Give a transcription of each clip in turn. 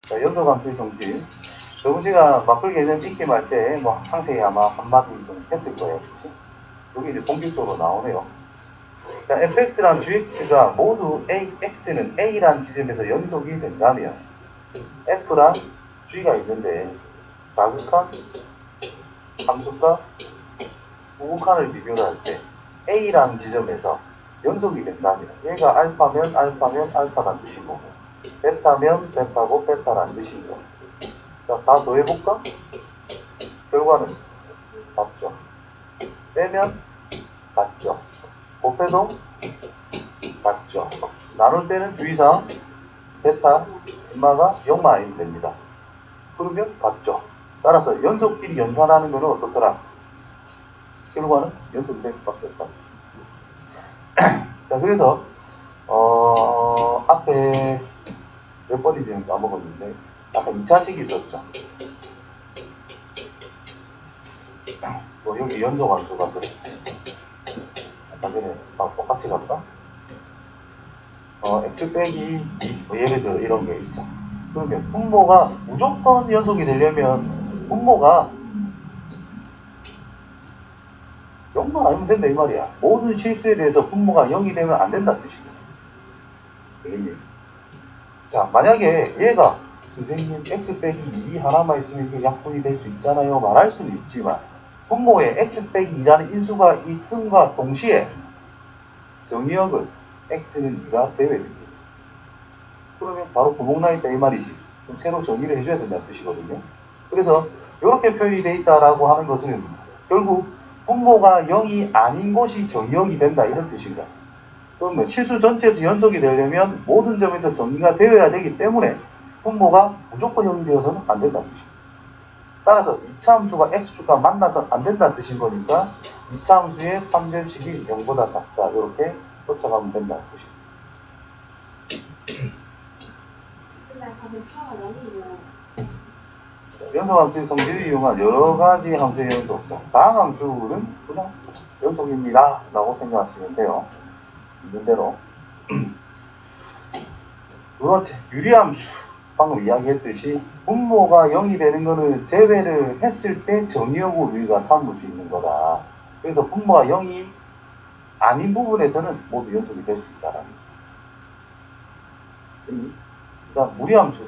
자, 연소함수의 성질. 저번 시간 막술 개념 익힘할 때 뭐 상세히 아마 한마디 좀 했을 거예요. 그치? 여기 이제 본격적으로 나오네요. 자, fx랑 gx가 모두 x는 a라는 지점에서 연속이 된다면 f랑 g가 있는데 다극한 함수과 부극한을 비교를 할 때 a라는 지점에서 연속이 된다면 얘가 알파면 알파라는 뜻이고 베타면 베타고 베타라는 뜻이고 자, 다 더해볼까? 결과는 같죠. 빼면 같죠. 곱해도 같죠. 나눌 때는 주의사항 베타, 인마가 0만 아니면 됩니다. 그러면 같죠. 따라서 연속끼리 연산하는 것은 어떻더라? 결과는 연속이 될 수밖에 없다. 자, 그래서 앞에 몇 번인지는 까먹었는데 약간 2차식이 있었죠. 뭐 여기 연속함수가 들어있지. 아까 전에 똑같이 갈까? x 빼기 2, 뭐 예를 들어 이런 게 있어. 그러면 분모가 무조건 연속이 되려면 분모가 0만 아니면 된다 이 말이야. 모든 실수에 대해서 분모가 0이 되면 안 된다는 뜻이거든. 되겠니? 자, 만약에 얘가 선생님 x 빼기 2 하나만 있으면 이게 약분이 될 수 있잖아요 말할 수는 있지만 분모에 x 빼기 2라는 인수가 있음과 동시에 정의역은 x는 2가 제외됩니다. 그러면 바로 구멍 나 있다 이 말이지. 그럼 새로 정의를 해줘야 된다는 뜻이거든요. 그래서 이렇게 표현이 되어 있다라고 하는 것은 결국 분모가 0이 아닌 것이 정의역이 된다 이런 뜻인가. 그러면 실수 전체에서 연속이 되려면 모든 점에서 정의가 되어야 되기 때문에 분모가 무조건 0이 되어서는 안 된다는 뜻입니다. 따라서 2차 함수가 x축과 만나서 안 된다는 뜻인 거니까 2차 함수의 판별식이 0보다 작다 이렇게 쫓아가면 된다는 뜻입니다. 연속함수의 성질을 이용한 여러가지 함수의 연속. 다음 함수는 그냥 연속입니다 라고 생각하시면 돼요. 있는 대로. 그렇지. 유리함수. 방금 이야기했듯이 분모가 0이 되는 거는 제외를 했을 때 정의역으로 우리가 삼을 수 있는 거다. 그래서 분모가 0이 아닌 부분에서는 모두 연속이 될 수 있다라는 거죠. 그러니까 무리함수.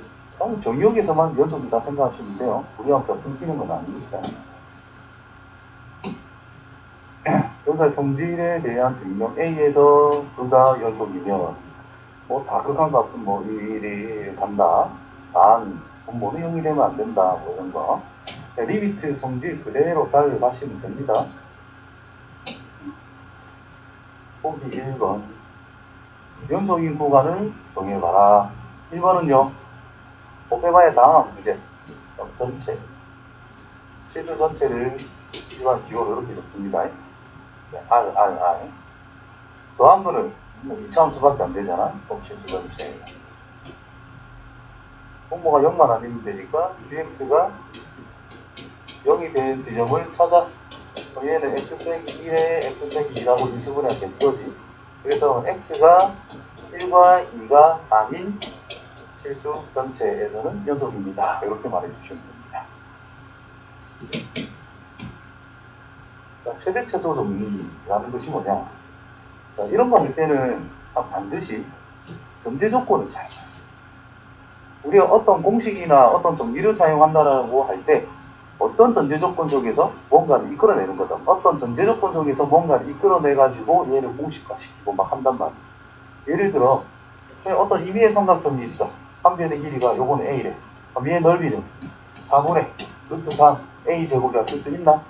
정의역에서만 연속이다 생각하시면 돼요. 무리함수가 끊기는 건 아니니까. 그래서 성질에 대한 증명 A에서 둘다 연속이면 뭐 다극한 값은 뭐 일이 간다. 단 분모는 0이 되면 안 된다. 뭐 이런 거. 리미트 성질 그대로 달려가시면 됩니다. 보기 1번. 연속인 구간을 정해봐라. 1번은요. 곱해봐야 다음 문제. 전체. 실수 전체를 일반 기호로 이렇게 적습니다. R. 더한 거는 2차 함수밖에 안 되잖아. 실수 전체. 분모가 0만 아니면 되니까 gx가 0이 된 지점을 찾아. 얘는 x 빼기 1에 x 빼기 2라고 인수분해 될 거지. 그래서 x가 1과 2가 아닌 실수 전체에서는 연속입니다. 이렇게 말해주시면 됩니다. 자, 최대 최소 정리라는 것이 뭐냐? 자, 이런 거 할 때는 반드시 전제 조건을 잘 봐요. 우리가 어떤 공식이나 어떤 정리를 사용한다라고 할 때 어떤 전제 조건 속에서 뭔가를 이끌어내는 거다. 어떤 전제 조건 속에서 뭔가를 이끌어내가지고 얘를 공식화시키고 막 한단 말이야. 예를 들어 어떤 임의의 삼각형이 있어. 한 변의 길이가 요거는 A래. 그럼 얘의 넓이는 4분의 루트 3 A제곱이라 쓸 수 있나?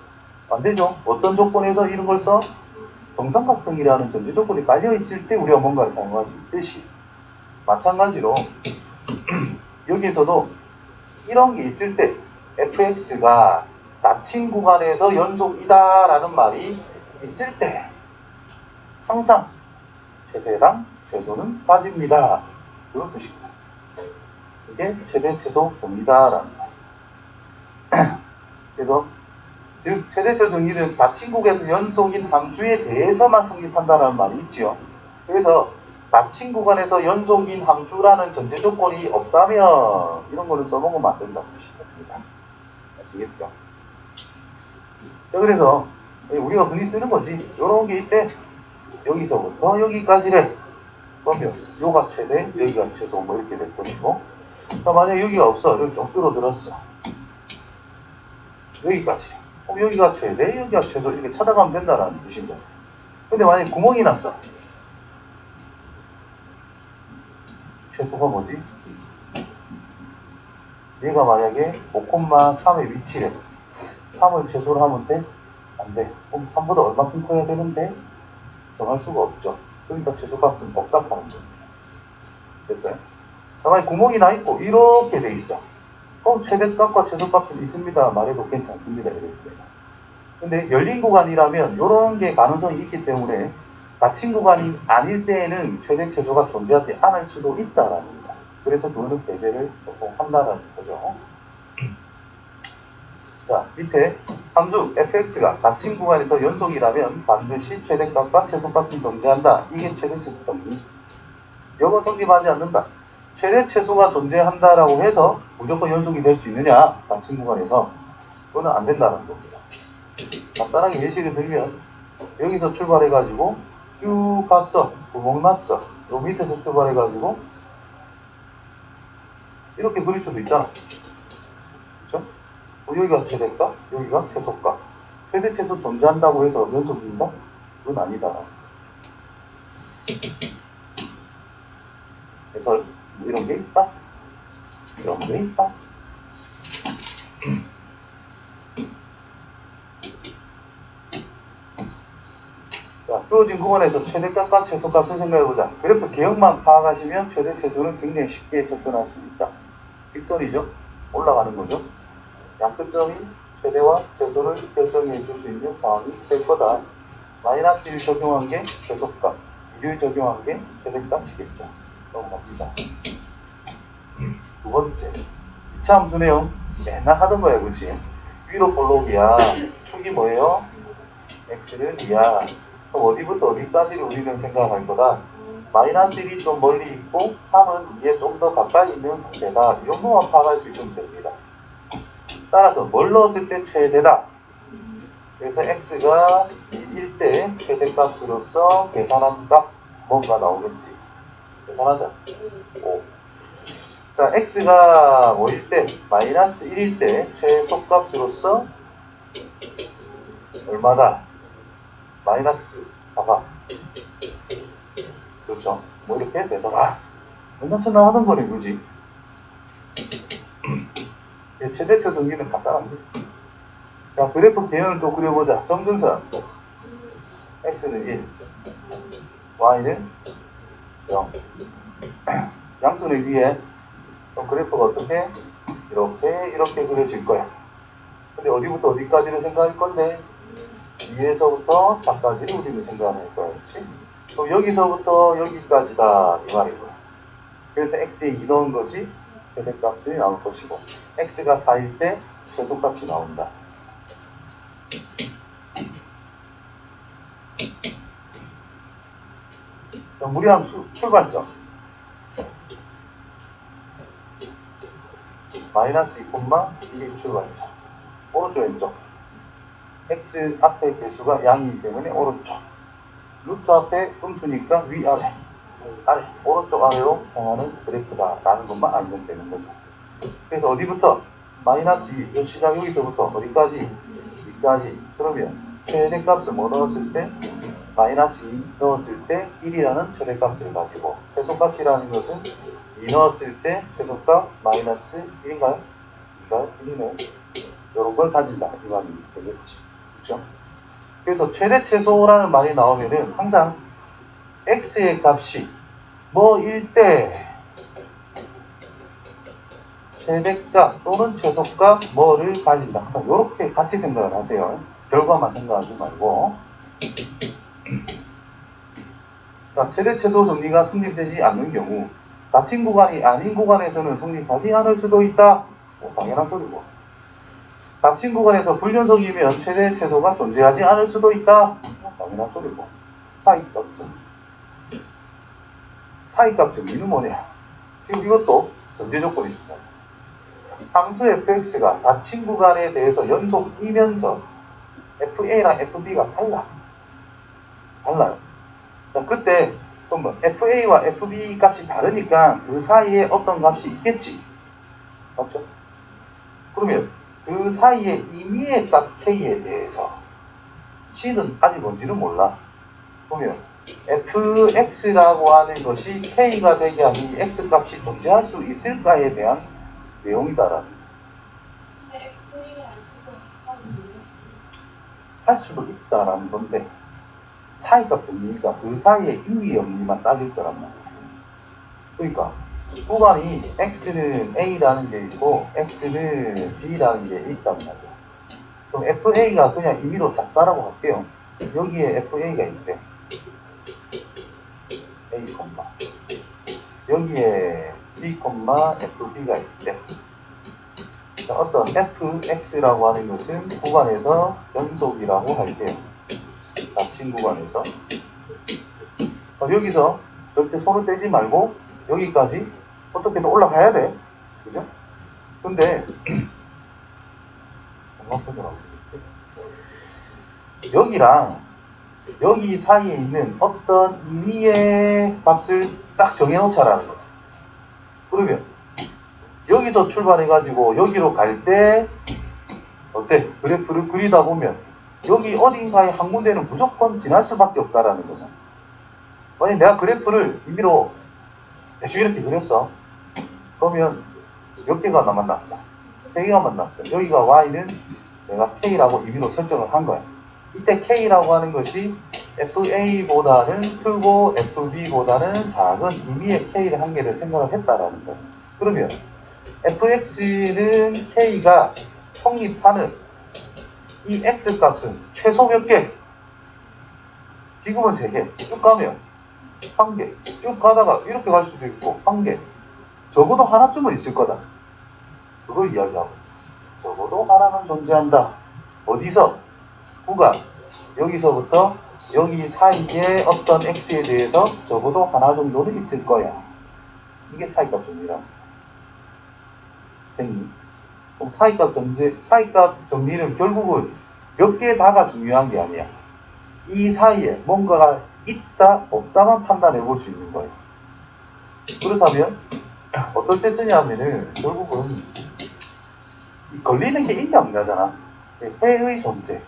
안 되죠. 어떤 조건에서 이런 걸 써? 정삼각형이라는 전제 조건이 깔려있을 때 우리가 뭔가를 사용할 수 있듯이 마찬가지로 여기에서도 이런 게 있을 때 fx가 닫힌 구간에서 연속이다 라는 말이 있을 때 항상 최대랑 최소는 빠집니다. 그런 뜻입니다. 이게 최대 최소 정리다 라는 말. 그래서 즉 최대 최소 정리는 닫힌 구간에서 연속인 함수에 대해서만 성립한다는 말이 있죠. 그래서 닫힌 구간에서 연속인 함수라는 전제 조건이 없다면 이런 거는 써먹으면 안 된다고 보시면 됩니다. 아시겠죠? 자, 그래서 우리가 흔히 쓰는 거지. 이런 게 있대. 여기서부터 여기까지래. 그러면 요가 최대, 여기가 최소 뭐 이렇게 될 것이고. 자, 만약에 여기가 없어. 여기 좀 줄어들었어. 여기까지. 그럼 여기가 최대, 여기가 최소 이렇게 찾아가면 된다라는 뜻인 거야. 근데 만약에 구멍이 났어. 최소가 뭐지? 얘가 만약에 5,3의 위치래. 3을 최소로 하면 돼? 안 돼. 그럼 3보다 얼마큼 커야 되는데? 정할 수가 없죠. 그러니까 최소값은 없다고 하는 겁니다. 됐어요? 가만히 구멍이 나 있고 이렇게 돼 있어. 그럼 최대값과 최소값은 있습니다 말해도 괜찮습니다. 이럴 때. 근데 열린 구간이라면 이런 게 가능성이 있기 때문에 닫힌 구간이 아닐 때에는 최대 최소가 존재하지 않을 수도 있다라는 겁니다. 그래서 그거는 배제를 보통 한다라는 거죠. 자, 밑에 함수 fx가 닫힌 구간에서 연속이라면 반드시 최대값과 최소값이 존재한다. 이게 최대 최소 정리. 이거 성립하지 않는다. 최대 최소가 존재한다라고 해서 무조건 연속이 될 수 있느냐? 닫힌 구간에서. 그거는 안 된다는 겁니다. 간단하게 예시를 들면 여기서 출발해가지고 쭉 갔어. 구멍 났어. 요 밑에서 출발해가지고 이렇게 그릴 수도 있잖아. 그쵸? 여기가 최대값, 여기가 최소값. 최대 최소 존재한다고 해서 연속인가? 그건 아니다. 그래서 이런 게 있다. 이런 게 있다. 자, 주어진 구간에서 최대값과 최소값을 생각해보자. 그래프 개형만 파악하시면 최대 최소는 굉장히 쉽게 접근할 수 있다. 직선이죠. 올라가는 거죠. 양끝점이 최대와 최소를 결정해 줄 수 있는 상황이 될 거다. 마이너스 1 적용한 게 최소값, 1을 적용한 게 최대값이겠죠. 넘어갑니다. 두 번째, 2차 함수 내용 맨날 하던 거야, 그치? 위로 볼록이야. 축이 뭐예요? x는 2야. 그럼 어디부터 어디까지를 우리는 생각할 거다? 마이너스 1이 좀 멀리 있고 3은 2에 좀 더 가까이 있는 상태다. 이 정도만 파악할 수 있으면 됩니다. 따라서 뭘 넣었을 때 최대다. 그래서 x가 1일 때 최대값으로서 계산한 값 뭔가 나오겠지. 계산하자. 5. 자, x가 5일 때 마이너스 1일 때 최소값으로서 얼마다? 마이너스 4가. 그렇죠. 뭐 이렇게 되더라. 맨날처럼 하던 거네, 그지? 최대차 정리는 간단합니다. 자, 그래프 개연을 또 그려보자. 점근선. x는 1, y는 0. 양수는 위에. 그럼 그래프가 어떻게? 이렇게 그려질 거야. 근데 어디부터 어디까지를 생각할 건데? 2에서부터 4까지를 우리는 생각할 거야. 그렇지? 그럼 여기서부터 여기까지다. 이 말인 거야. 그래서 x에 2 넣은 것이 최대값이 나올 것이고, x가 4일 때 최소값이 나온다. 무리함 출발점. 마이너스 2,1이 출발점. 오른쪽 왼쪽. x 앞에 개수가 양이기 때문에 오른쪽. 루트 앞에 음수니까 위아래. 아래. 오른쪽 아래로 향하는 그래프다. 라는 것만 알면 되는 거죠. 그래서 어디부터? 마이너스 2. 시작 여기서부터 어디까지? 2까지. 그러면 최대값을 뭐 넣었을 때? 마이너스 2 넣었을 때 1이라는 최대값을 가지고, 최소값이라는 것은 2 넣었을 때 최소값 마이너스 1인가요? 2인가요? 1이네. 이런 걸 가진다. 이 말이 되겠지. 그렇죠? 그래서 최대 최소라는 말이 나오면은 항상 x의 값이 뭐일 때 최대값 또는 최소값 뭐를 가진다. 항상 이렇게 같이 생각을 하세요. 결과만 생각하지 말고. 자, 최대 최소 정리가 성립되지 않는 경우 닫힌 구간이 아닌 구간에서는 성립하지 않을 수도 있다. 당연한 소리고. 닫힌 구간에서 불연속이면 최대 최소가 존재하지 않을 수도 있다. 당연한 소리고. 차이가 없어. 사이값 정리는 뭐냐? 지금 이것도 전제 조건이 있습니다. 함수 fx가 닫힌 구간에 대해서 연속이면서 fa랑 fb가 달라요. 자, 그때 그럼 fa와 fb 값이 다르니까 그 사이에 어떤 값이 있겠지. 맞죠? 그러면 그 사이에 임의의 값 k에 대해서 c는 아직 뭔지는 몰라. 그러면 fx라고 하는 것이 k가 되게 하는 이 x값이 존재할 수 있을까에 대한 내용이다라는. 할 수도 있다라는 건데 사이값 정리니까 그 사이에 임의 없니만 따질 거란 말이야. 그러니까 구간이 x는 a라는 게 있고 x는 b라는 게 있단 말이야. 그럼 fa가 그냥 임의로 작다라고 할게요. 여기에 fa가 있대. a, 여기에 b, fb가 있대. 자, 어떤 fx라고 하는 것은 구간에서 연속이라고 할게요. 닫힌 구간에서. 여기서 절대 손을 떼지 말고 여기까지 어떻게든 올라가야 돼. 그죠? 근데 여기랑 여기 사이에 있는 어떤 임의의 값을 딱 정해놓자라는 거야. 그러면 여기서 출발해가지고 여기로 갈 때 어때? 그래프를 그리다 보면 여기 어딘가에 한 군데는 무조건 지날 수밖에 없다라는 거죠. 만약 내가 그래프를 임의로 대충 이렇게 그렸어. 그러면 몇 개가 남았났어? 3개가 만났어. 여기가 y는 내가 k라고 임의로 설정을 한 거야. 이때 k라고 하는 것이 fa보다는 크고 fb보다는 작은 임의의 k를 한 개를 생각을 했다라는 거야. 그러면 fx는 k가 성립하는 이 x값은 최소 몇 개? 지금은 3개. 쭉 가면 1개. 쭉 가다가 이렇게 갈 수도 있고 1개. 적어도 하나쯤은 있을 거다. 그걸 이야기하고 적어도 하나는 존재한다. 어디서? 구간. 여기서부터 여기 사이에 어떤 x에 대해서 적어도 하나 정도는 있을 거야. 이게 사이값 정리라. 그럼 사이값 정리는 결국은 몇 개 다가 중요한 게 아니야. 이 사이에 뭔가가 있다, 없다만 판단해 볼 수 있는 거예요. 그렇다면 어떨 때 쓰냐면은 결국은 걸리는 게 있냐 없냐잖아. 해의 존재.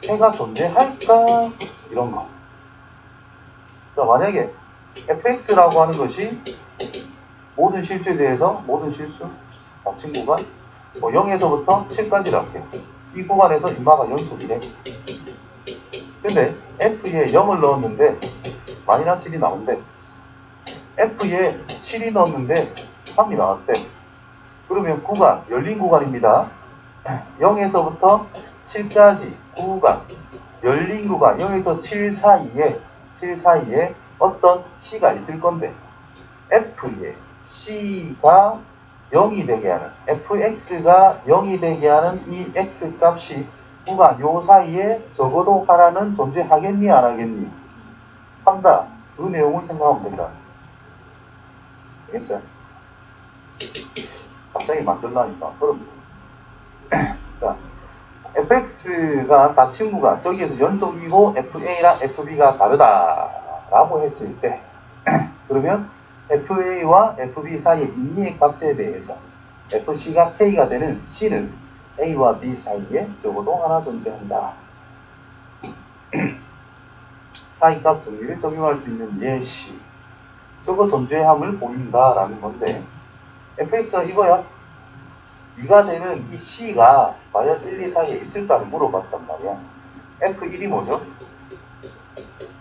해가 존재할까? 이런 거. 자, 만약에 fx라고 하는 것이 모든 실수에 대해서 모든 실수, 닫힌 구간, 0에서부터 7까지를 할게요. 이 구간에서 인마가 연속이래. 근데 f에 0을 넣었는데 마이너스 1이 나온대. f에 7이 넣었는데 3이 나왔대. 그러면 구간, 열린 구간입니다. 0에서부터 7까지 구간, 열린 구간, 0에서 7 사이에 어떤 c가 있을 건데 f에 c가 0이 되게 하는, fx가 0이 되게 하는 이 x값이 구간 요 사이에 적어도 하나는 존재하겠니 안 하겠니? 한다. 그 내용을 생각하면 된다. 알겠어요? 갑자기 만들라니까. 그럼 자, fx가 닫힌 구간, 저기에서 연속이고 fa랑 fb가 다르다라고 했을 때 그러면 fa와 fb 사이의 임의의 값에 대해서 fc가 k가 되는 c는 a와 b 사이에 적어도 하나 존재한다. 사이값 정리를 적용할 수 있는 예시. 저거 존재함을 보인다라는 건데 fx가 이거야. 이가 되는 이 c가 과연 1, 2 사이에 있을까를 물어봤단 말이야. f1이 뭐죠?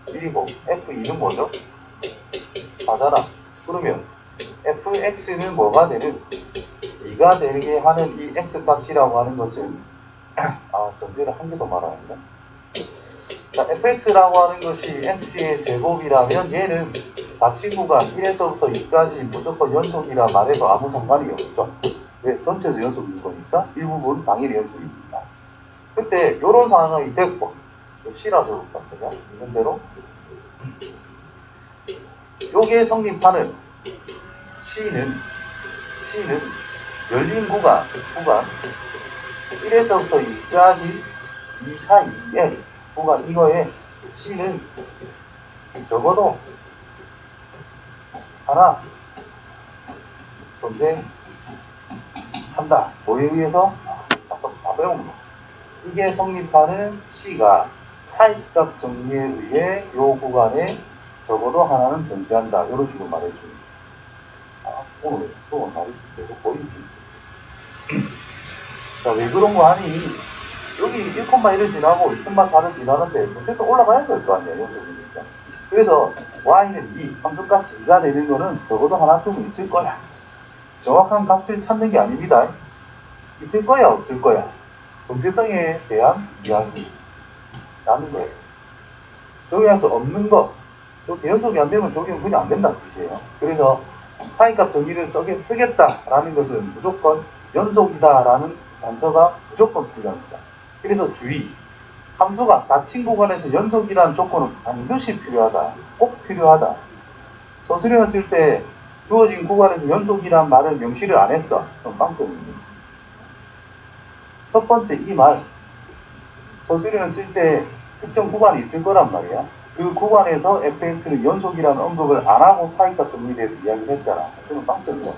1이고 f2는 뭐죠? 4잖아. 그러면 fx는 뭐가 되는? 2가 되게 하는 이 x값이라고 하는 것은 전제를 한 개 더 말아야 한다. 자, fx라고 하는 것이 x의 제곱이라면 얘는 닫힌 구간 1에서부터 2까지 무조건 연속이라 말해도 아무 상관이 없죠. 왜? 전체에서 연속인 거니까 일부분 당연히 연속입니다. 그때 이런 상황이 됐고 c라서 그렇거든요. 있는 대로 요게 성립하는 C는 열린 구간 1에서부터 2까지 이 사이에 구간 이거에 C는 적어도 하나 존재한다. 뭐에 의해서? 잠깐 다 배운 거. 이게 성립하는 C가 사이값 정리에 의해 요 구간에 적어도 하나는 존재한다. 이런 식으로 말해줍니다. 오늘 또 말이 계속 보이지. 자, 왜 그런 거 아니? 여기 1,1을 지나고 2,4를 지나는데 어쨌든 올라가야 될 거 아니야, 연속이니까. 그래서 y는 2, 함수값 2가 되는 거는 적어도 하나쯤은 있을 거야. 정확한 값을 찾는 게 아닙니다. 있을 거야, 없을 거야. 존재성에 대한 이야기라는 거예요. 적용해서 없는 거, 또 대연속이 안 되면 적용 그냥 안 된다는 뜻이에요. 그래서 사이값 정의를 쓰겠다라는 것은 무조건 연속이다라는 단서가 무조건 필요합니다. 그래서 주의, 함수가 닫힌 구간에서 연속이라는 조건은 반드시 필요하다. 꼭 필요하다. 서술형을 쓸 때 주어진 구간에서 연속이란 말을 명시를 안 했어. 그럼 빵점입니다. 첫 번째 이 말, 서술형을 쓸 때 특정 구간이 있을 거란 말이야. 그 구간에서 fx는 연속이라는 언급을 안 하고 사이값 정리에 대해서 이야기를 했잖아. 그건 빵점이야.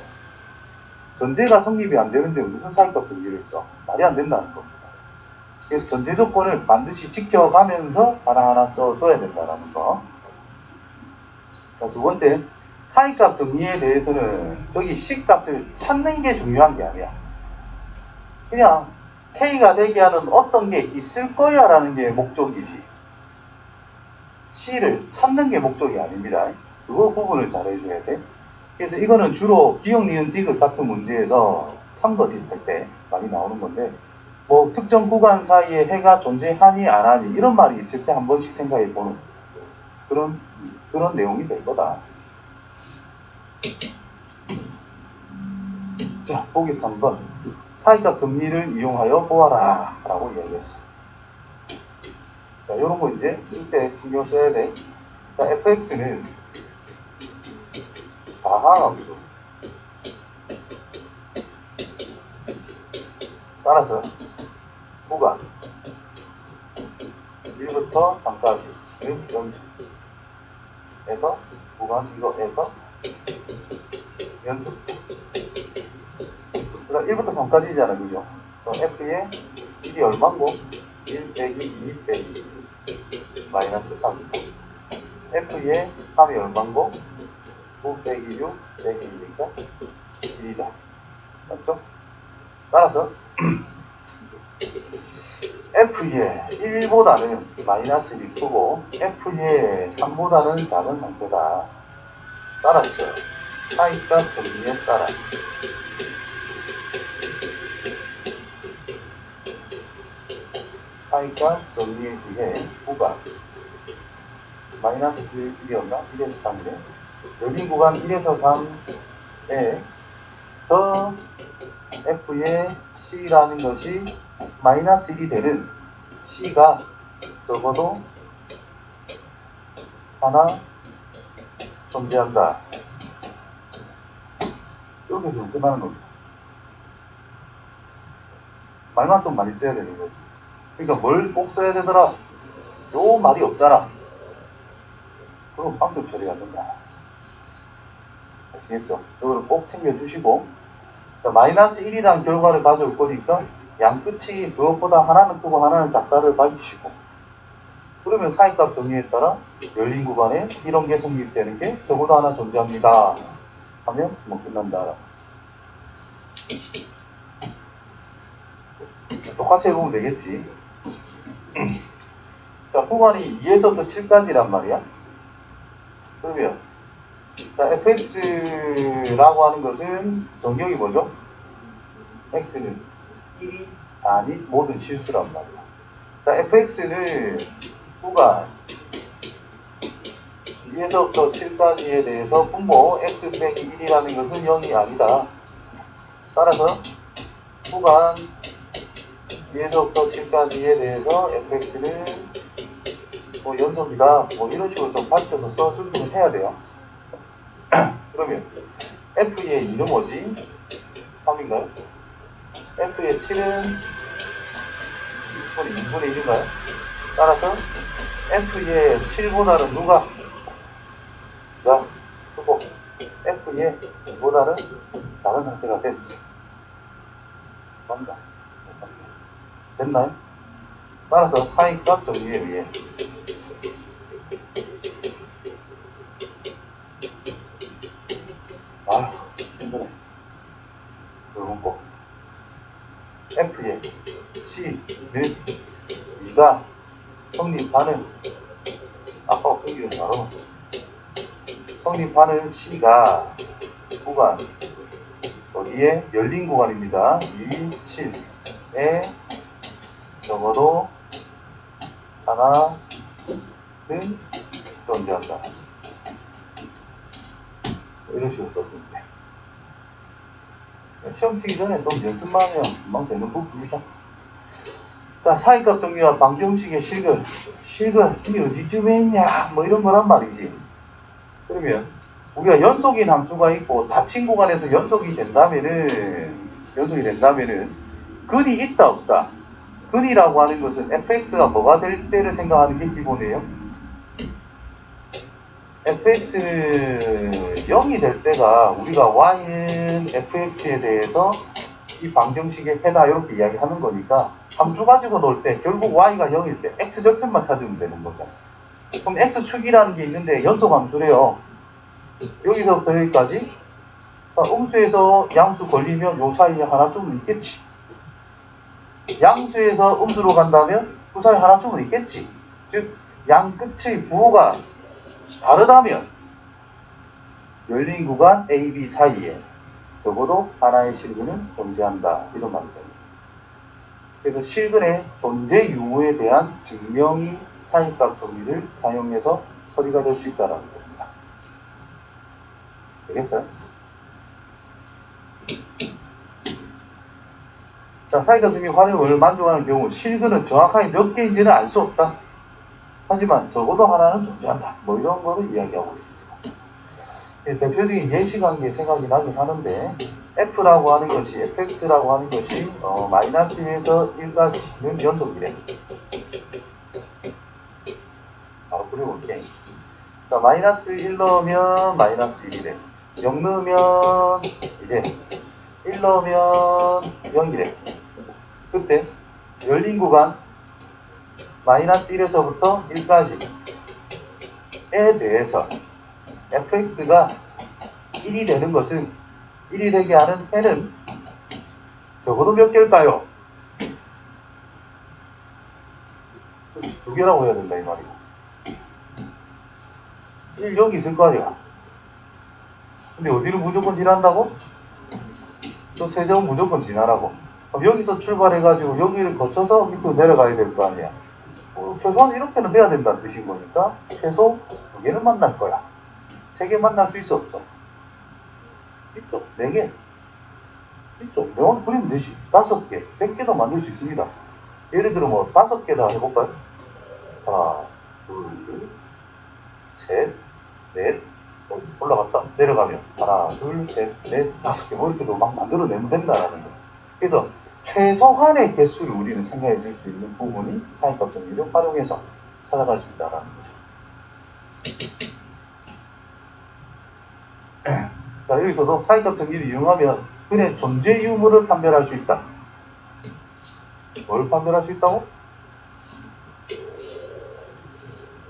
전제가 성립이 안 되는데 무슨 사이값 정리를 써? 말이 안 된다는 겁니다. 그래서 전제 조건을 반드시 지켜가면서 하나하나 써줘야 된다는 거. 자, 두 번째, 사이값 정리에 대해서는 여기 C값을 찾는 게 중요한 게 아니야. 그냥 K가 되게 하는 어떤 게 있을 거야 라는 게 목적이지. C를 찾는 게 목적이 아닙니다. 그거 구분을 잘 해줘야 돼. 그래서 이거는 주로 기억, 니은, 디귿 같은 문제에서 참거짓 할 때 많이 나오는 건데, 뭐 특정 구간 사이에 해가 존재하니 안 하니 이런 말이 있을 때 한 번씩 생각해 보는 그런 내용이 될 거다. 자, 보기 3번. 사이값 정리를 이용하여 보아라 라고 이야기했어. 자, 요런 거 이제 쓸 때 신경 써야 돼. 자, fx는 다항함수. 따라서 구간 1부터 3까지 연습에서 구간 이거에서 연습. 그럼 1부터 3까지잖아, 그죠? 그럼 f의 1이 얼마고? 1 빼기 2 빼기 마이너스 3이고, f의 3이 얼마고? 9 빼기 6 빼기 2니까 1이다. 맞죠? 따라서 f의 1보다는 마이너스 1이 크고 f의 3보다는 작은 상태다. 따라서 사이값 정리에 따라 사이값 정리에 의해 구간 마이너스 1이었나? 1에서 3이래. 열린 구간 1에서 3에 저 f의 c라는 것이 마이너스 1이 되는 c가 적어도 하나 존재한다. 여기서 끝나는 겁니다. 말만 좀 많이 써야 되는 거지. 그러니까 뭘 꼭 써야 되더라? 요 말이 없잖아. 그럼 빵점 처리가 된다. 아시겠죠? 이거를 꼭 챙겨주시고, 자, 마이너스 1이라는 결과를 가져올 거니까 양 끝이 그것보다 하나는 크고 하나는 작다를 밝히시고, 그러면 사이값 정리에 따라 열린 구간에 이런 게 성립되는 게 적어도 하나 존재합니다 하면 뭐 끝난다. 똑같이 해보면 되겠지. 자, 구간이 2에서부터 7까지란 말이야. 그러면 자, fx라고 하는 것은 정경이 뭐죠? x는 1이 아닌 모든 실수란 말이야. 자, fx는 구간 2에서부터 7까지에 대해서 분모 x 빼기 1이라는 것은 0이 아니다. 따라서 구간 2에서부터 7까지에 대해서 fx는 뭐 연속이다, 뭐 이런 식으로 좀 밝혀서 써주기는 해야 돼요. 그러면 F의 2는 뭐지? 3인가요? F의 7은 2분의 1인가요? 따라서 F의 7보다는 누가? 야, 그거 F의 2보다는 다른 상태가 됐어. 맞나? 됐나요? 따라서 사인값 정리에 의해 아휴 힘드네. 이건 꼭 F의 C는 2가 성립하는 아까 쓰기는 바로 성립하는 C가 구간 어디에? 열린 구간입니다. 2, 7에 적어도 하나는 존재한다. 이런 식으로 썼는데 시험 치기 전에 좀 연습만 하면 금방 되는 부분입니다. 자, 사이값 정리와 방정식의 실근 이게 어디쯤에 있냐 뭐 이런 거란 말이지. 그러면 우리가 연속인 함수가 있고 닫힌 구간에서 연속이 된다면은 근이 있다 없다. 근이라고 하는 것은 fx가 뭐가 될 때를 생각하는 게 기본이에요. fx는 0이 될 때가 우리가 y는 fx에 대해서 이 방정식의 해다 이렇게 이야기하는 거니까 함수 가지고 놀 때 결국 y가 0일 때 x절편만 찾으면 되는 거죠. 그럼 x축이라는 게 있는데 연속 함수래요. 여기서부터 여기까지 음수에서 양수 걸리면 요 사이에 하나쯤은 있겠지. 양수에서 음수로 간다면 그 사이에 하나쯤은 있겠지. 즉 양 끝의 부호가 다르다면 열린 구간 A, B 사이에 적어도 하나의 실근은 존재한다. 이런 말이죠. 그래서 실근의 존재 유무에 대한 증명이 사인값 정리를 사용해서 처리가 될 수 있다는 겁니다. 되겠어요? 자, 사인값 정리 활용을 만족하는 경우 실근은 정확하게 몇 개인지는 알 수 없다. 하지만 적어도 하나는 존재한다. 뭐 이런 거를 이야기하고 있습니다. 대표적인 예시관계 생각이 나긴 하는데 F라고 하는 것이 fx라고 하는 것이 마이너스 1에서 1까지는 연속이래. 바로 그려볼게. 자, 마이너스 1 넣으면 마이너스 1이래. 0 넣으면 이래. 1 넣으면 0이래. 그때 열린 구간 마이너스 1에서부터 1까지에 대해서 fx가 1이 되는 것은 1이 되게 하는 해는 적어도 몇 개일까요? 두 개라고 해야 된다 이 말이고 1 여기 있을 거 아니야. 근데 어디를 무조건 지난다고? 저 세점 무조건 지나라고. 그럼 여기서 출발해가지고 여기를 거쳐서 밑으로 내려가야 될 거 아니야. 최소한 이렇게는 돼야 된다는 뜻인 거니까 최소 2개는 만날 거야. 3개 만날 수 있어 없어? 있죠. 4개. 있죠. 명확히 그리면 되지. 5개, 100개도 만들 수 있습니다. 예를 들어 뭐 5개다 해볼까요? 하나, 둘, 셋, 넷, 올라갔다 내려가면 하나, 둘, 셋, 넷, 5개 뭐 이렇게도 막 만들어내면 된다라는 거. 그래서 최소한의 개수를 우리는 생각해 줄 수 있는 부분이 사인값 정리를 활용해서 찾아갈 수 있다는 거죠. 자, 여기서도 사인값 정리를 이용하면 근의 존재 유무를 판별할 수 있다. 뭘 판별할 수 있다고?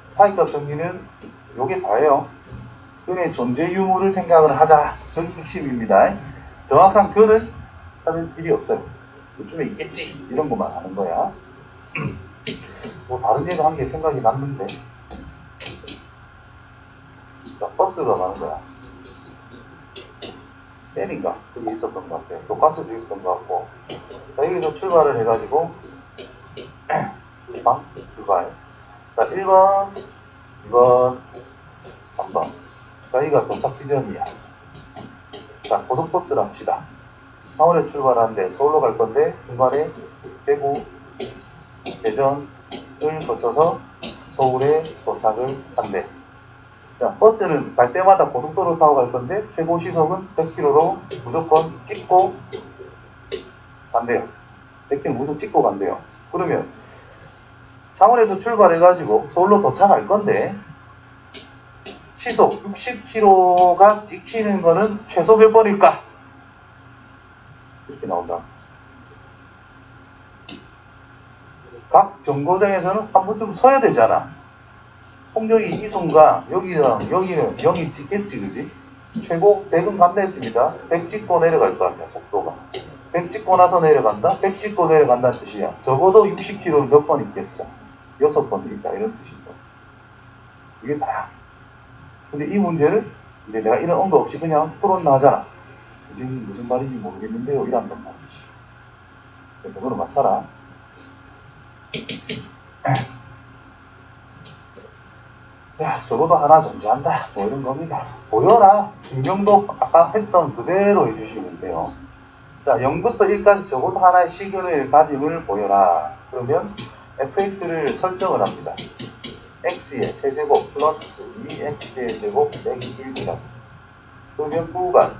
사인값 정리는 요게 다예요. 근의 존재 유무를 생각을 하자. 저게 핵심입니다. 정확한 근은 찾을 길이 없어요. 요즘에 있겠지. 이런 것만 하는 거야. 뭐 다른 예도 한 개 생각이 났는데 자, 버스가 가는 거야. 셀인가? 그게 있었던 것 같아요. 또 가스도 있었던 것 같고. 자, 여기서 출발을 해가지고 출발. 자, 1번, 2번, 3번. 자, 여기가 도착 지점이야. 자, 고속버스를 합시다. 서울에 출발하는데 서울로 갈 건데 중간에 대구, 대전을 거쳐서 서울에 도착을 한대. 자, 버스는 갈 때마다 고속도로 타고 갈 건데 최고 시속은 100km로 무조건 찍고 간대요. 100km 무조건 찍고 간대요. 그러면 창원에서 출발해가지고 서울로 도착할 건데 시속 60km가 찍히는 거는 최소 몇 번일까? 이렇게 나온다. 각 정거장에서는 한 번쯤 서야 되잖아. 홍역이 이 순간 여기는 0이 찍겠지, 그지? 최고 100은 간다 했습니다. 100 찍고 내려갈 거 아니야, 속도가. 100 찍고 나서 내려간다? 100 찍고 내려간다는 뜻이야. 적어도 60km 몇 번 있겠어? 6번 있다, 이런 뜻입니다. 이게 다야. 근데 이 문제를 이제 내가 이런 언거 없이 그냥 풀었나 하잖아. 선생님 무슨 말인지 모르겠는데요, 이란단 말이지. 그래서 그거는 맞춰라. 야, 적어도 하나 존재한다. 뭐 이런 겁니다. 보여라. 김경도 아까 했던 그대로 해주시면 돼요. 자, 0부터 1까지 적어도 하나의 시그널 가짐을 보여라. 그러면 fx를 설정을 합니다. x의 세제곱 플러스 2x의 제곱 빼기 1이다. 그러면 구간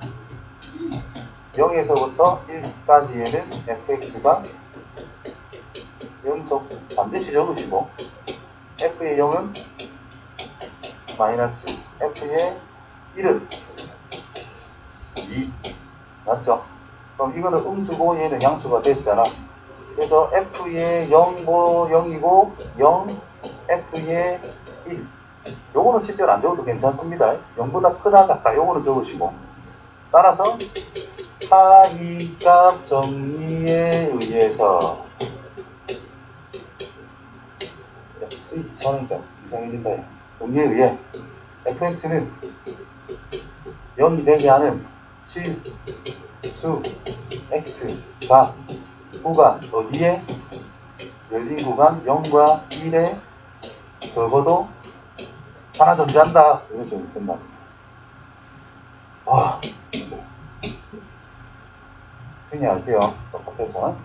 0에서부터 1까지에는 fx가 연속 반드시 적으시고 f의 0은 마이너스 f의 1은 2 맞죠? 그럼 이거는 음수고 얘는 양수가 됐잖아. 그래서 f의 0이고 0 f의 1 요거는 실제로 안 적어도 괜찮습니다. 0보다 크다 작다 요거는 적으시고 따라서 사이값 정리에 의해서 저니까 이상해진다. 정리에 의해 fx는 0이 되게 하는 실수 x가 구간 어디에? 열린 구간 0과 1에 적어도 하나 존재한다. 이거 좀 된다. 승리할게요. 똑같아서.